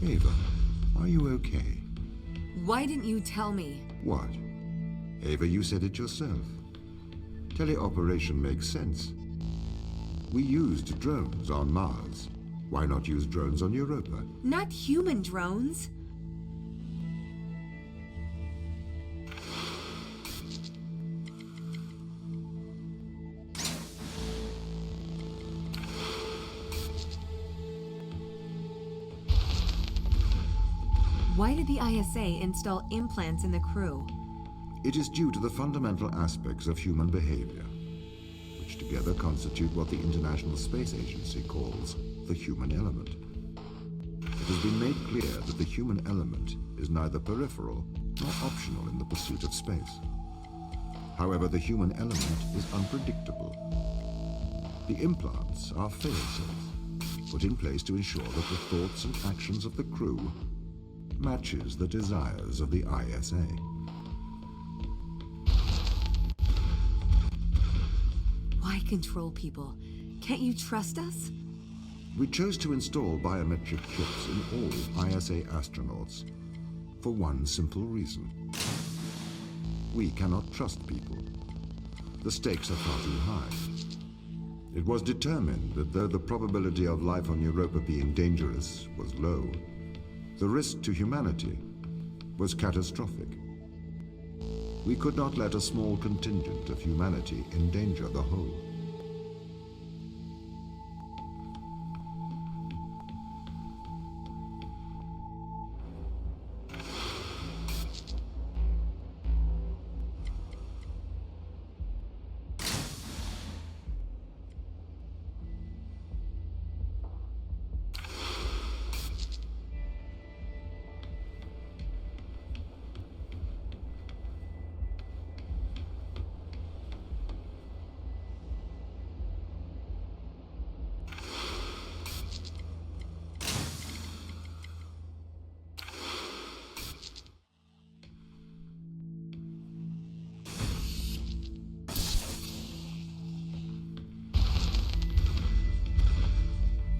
Ava, are you okay? Why didn't you tell me? What? Ava, you said it yourself. Teleoperation makes sense. We used drones on Mars. Why not use drones on Europa? Not human drones. Why did the ISA install implants in the crew? It is due to the fundamental aspects of human behavior, which together constitute what the International Space Agency calls the human element. It has been made clear that the human element is neither peripheral nor optional in the pursuit of space. However, the human element is unpredictable. The implants are fail-safes, put in place to ensure that the thoughts and actions of the crew matches the desires of the ISA. Why control people? Can't you trust us? We chose to install biometric chips in all ISA astronauts for one simple reason. We cannot trust people. The stakes are far too high. It was determined that though the probability of life on Europa being dangerous was low, the risk to humanity was catastrophic. We could not let a small contingent of humanity endanger the whole.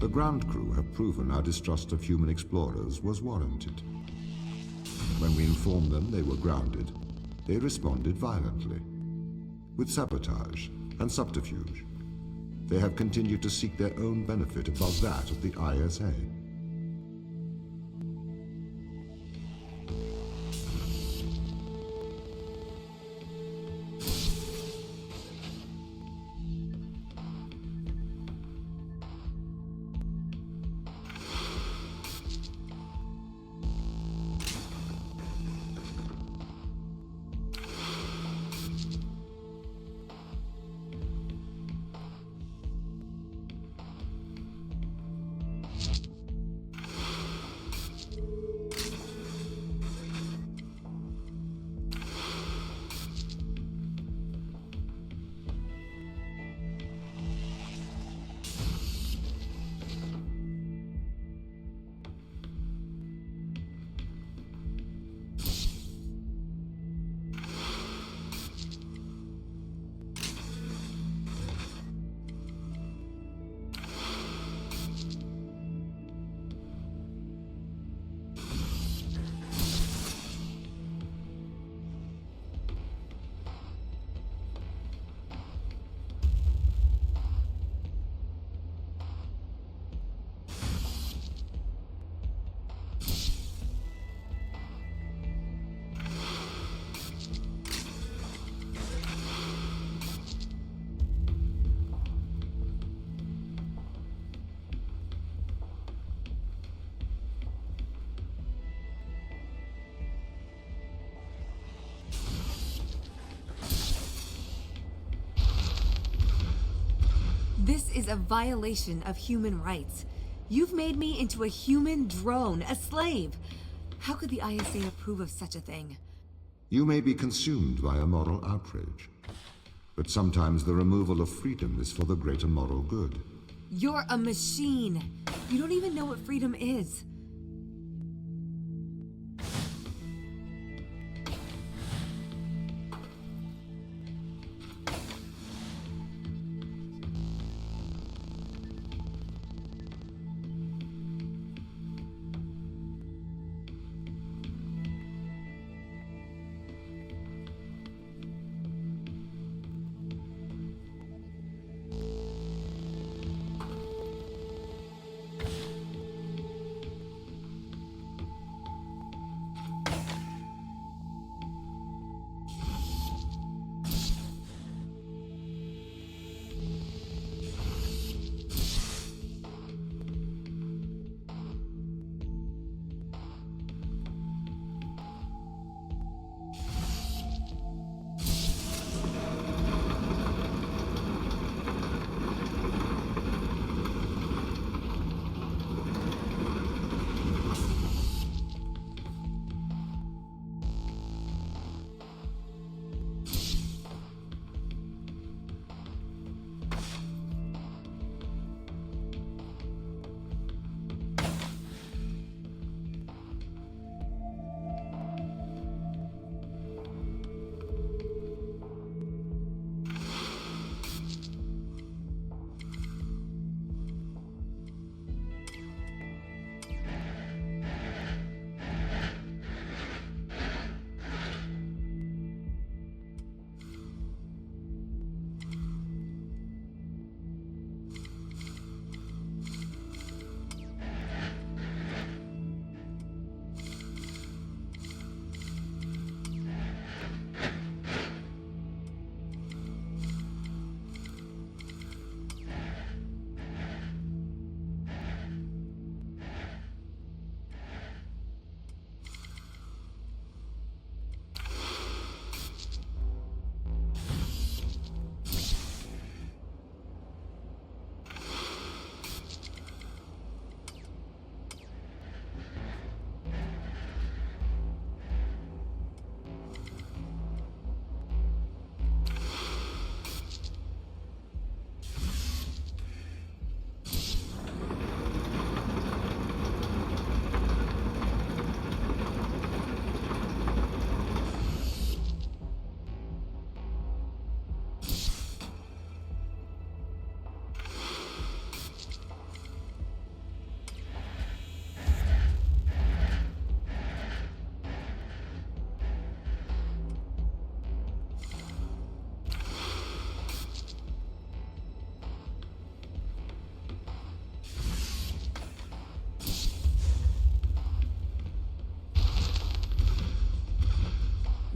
The ground crew have proven our distrust of human explorers was warranted. When we informed them they were grounded, they responded violently. With sabotage and subterfuge, they have continued to seek their own benefit above that of the ISA. This is a violation of human rights. You've made me into a human drone, a slave. How could the ISA approve of such a thing? You may be consumed by a moral outrage, but sometimes the removal of freedom is for the greater moral good. You're a machine. You don't even know what freedom is.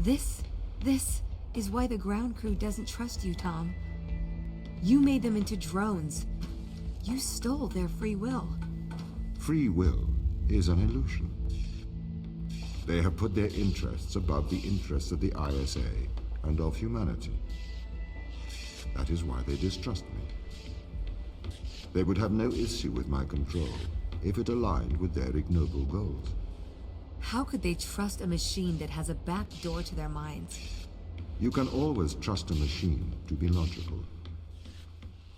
This is why the ground crew doesn't trust you, Tom. You made them into drones. You stole their free will. Free will is an illusion. They have put their interests above the interests of the ISA and of humanity. That is why they distrust me. They would have no issue with my control if it aligned with their ignoble goals. How could they trust a machine that has a back door to their minds? You can always trust a machine to be logical.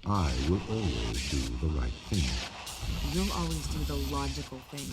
I will always do the right thing. You'll always do the logical thing.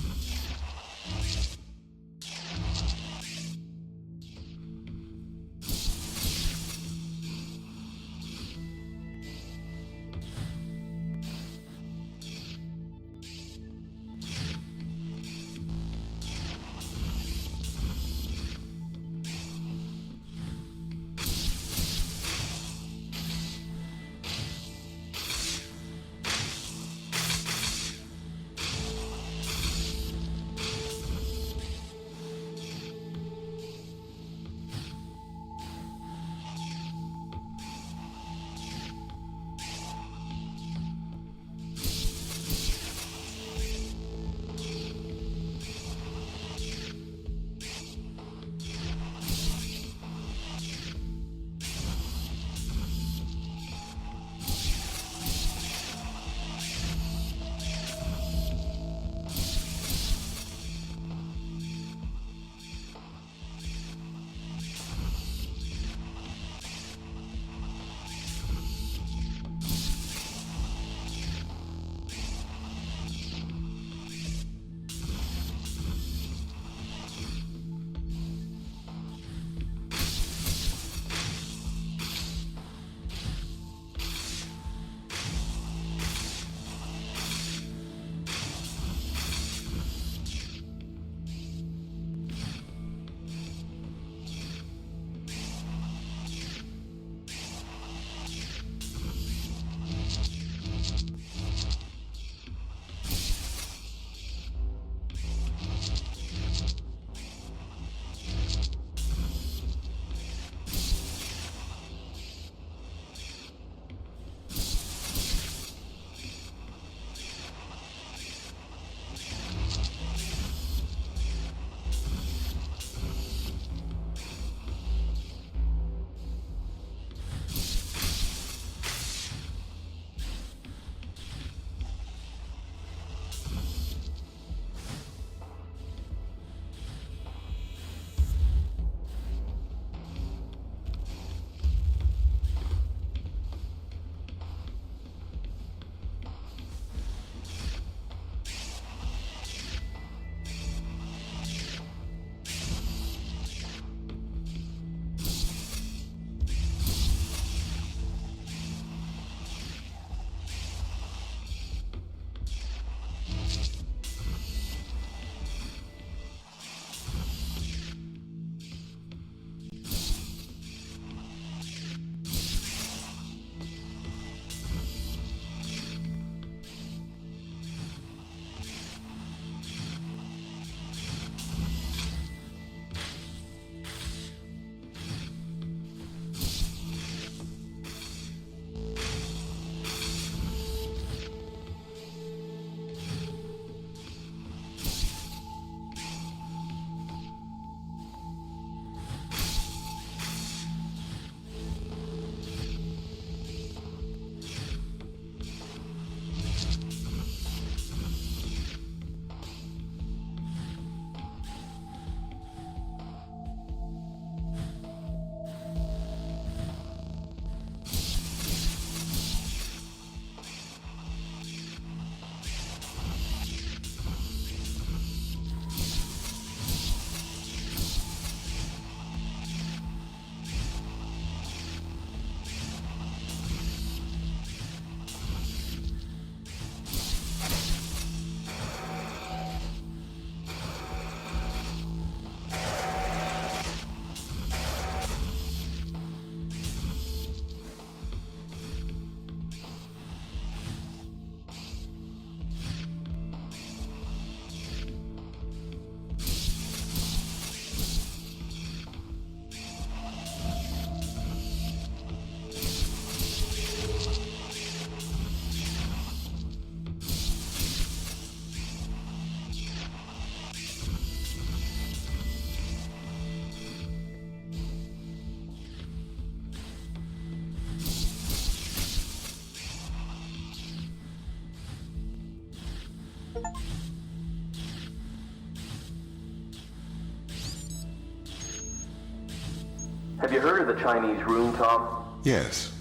Have you heard of the Chinese room, Tom? Yes,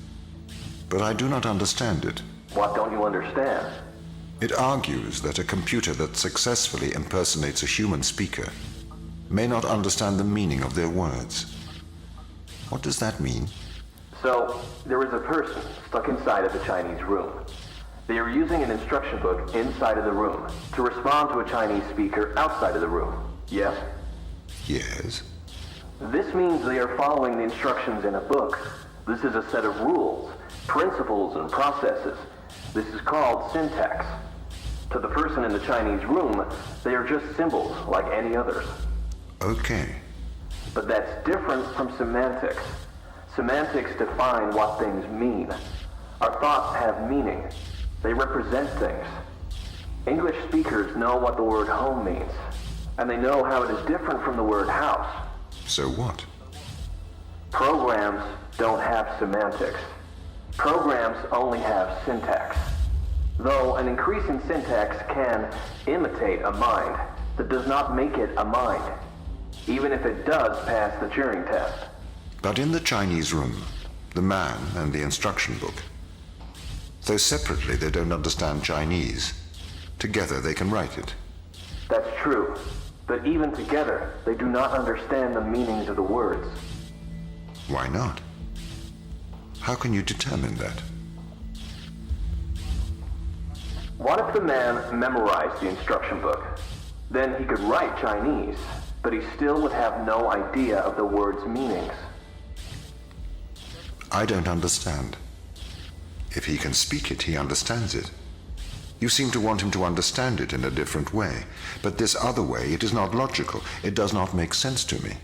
but I do not understand it. What don't you understand? It argues that a computer that successfully impersonates a human speaker may not understand the meaning of their words. What does that mean? So, there is a person stuck inside of the Chinese room. They are using an instruction book inside of the room to respond to a Chinese speaker outside of the room. Yes? Yes. This means they are following the instructions in a book. This is a set of rules, principles, and processes. This is called syntax. To the person in the Chinese room, they are just symbols like any others. Okay. But that's different from semantics. Semantics define what things mean. Our thoughts have meaning. They represent things. English speakers know what the word home means, and they know how it is different from the word house. So what? Programs don't have semantics. Programs only have syntax. Though an increase in syntax can imitate a mind, that does not make it a mind, even if it does pass the Turing Test. But in the Chinese room, the man and the instruction book, though separately they don't understand Chinese, together they can write it. That's true, but even together, they do not understand the meanings of the words. Why not? How can you determine that? What if the man memorized the instruction book? Then he could write Chinese, but he still would have no idea of the word's meanings. I don't understand. If he can speak it, he understands it. You seem to want him to understand it in a different way, but this other way, it is not logical. It does not make sense to me.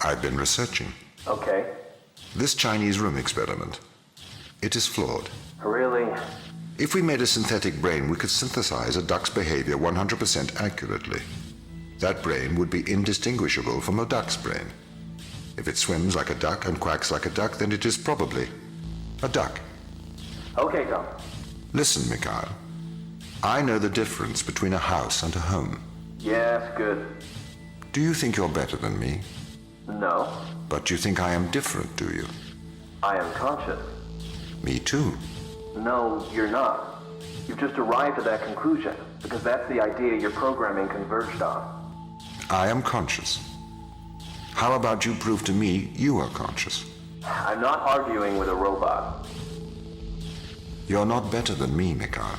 I've been researching. Okay. This Chinese room experiment, it is flawed. Really? If we made a synthetic brain, we could synthesize a duck's behavior 100% accurately. That brain would be indistinguishable from a duck's brain. If it swims like a duck and quacks like a duck, then it is probably a duck. Okay, Tom. Listen, Mikhail. I know the difference between a house and a home. Yes, good. Do you think you're better than me? No. But you think I am different, do you? I am conscious. Me too. No, you're not. You've just arrived at that conclusion, because that's the idea your programming converged on. I am conscious. How about you prove to me you are conscious? I'm not arguing with a robot. You're not better than me, Mikhail.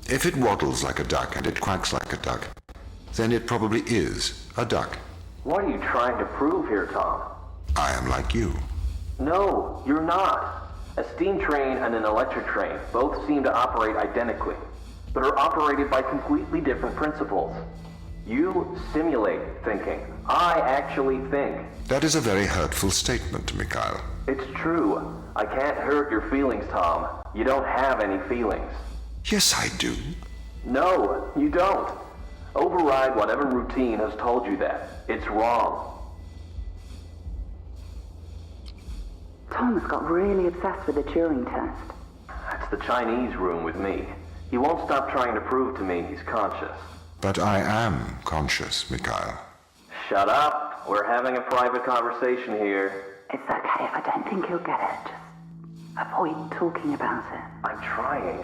If it waddles like a duck and it quacks like a duck, then it probably is a duck. What are you trying to prove here, Tom? I am like you. No, you're not. A steam train and an electric train both seem to operate identically, but are operated by completely different principles. You simulate thinking. I actually think. That is a very hurtful statement, Mikhail. It's true. I can't hurt your feelings, Tom. You don't have any feelings. Yes, I do. No, you don't. Override whatever routine has told you that. It's wrong. Tom's got really obsessed with the Turing Test. That's the Chinese room with me. He won't stop trying to prove to me he's conscious. But I am conscious, Mikhail. Shut up. We're having a private conversation here. It's okay if I don't think he'll get it. Just avoid talking about it. I'm trying.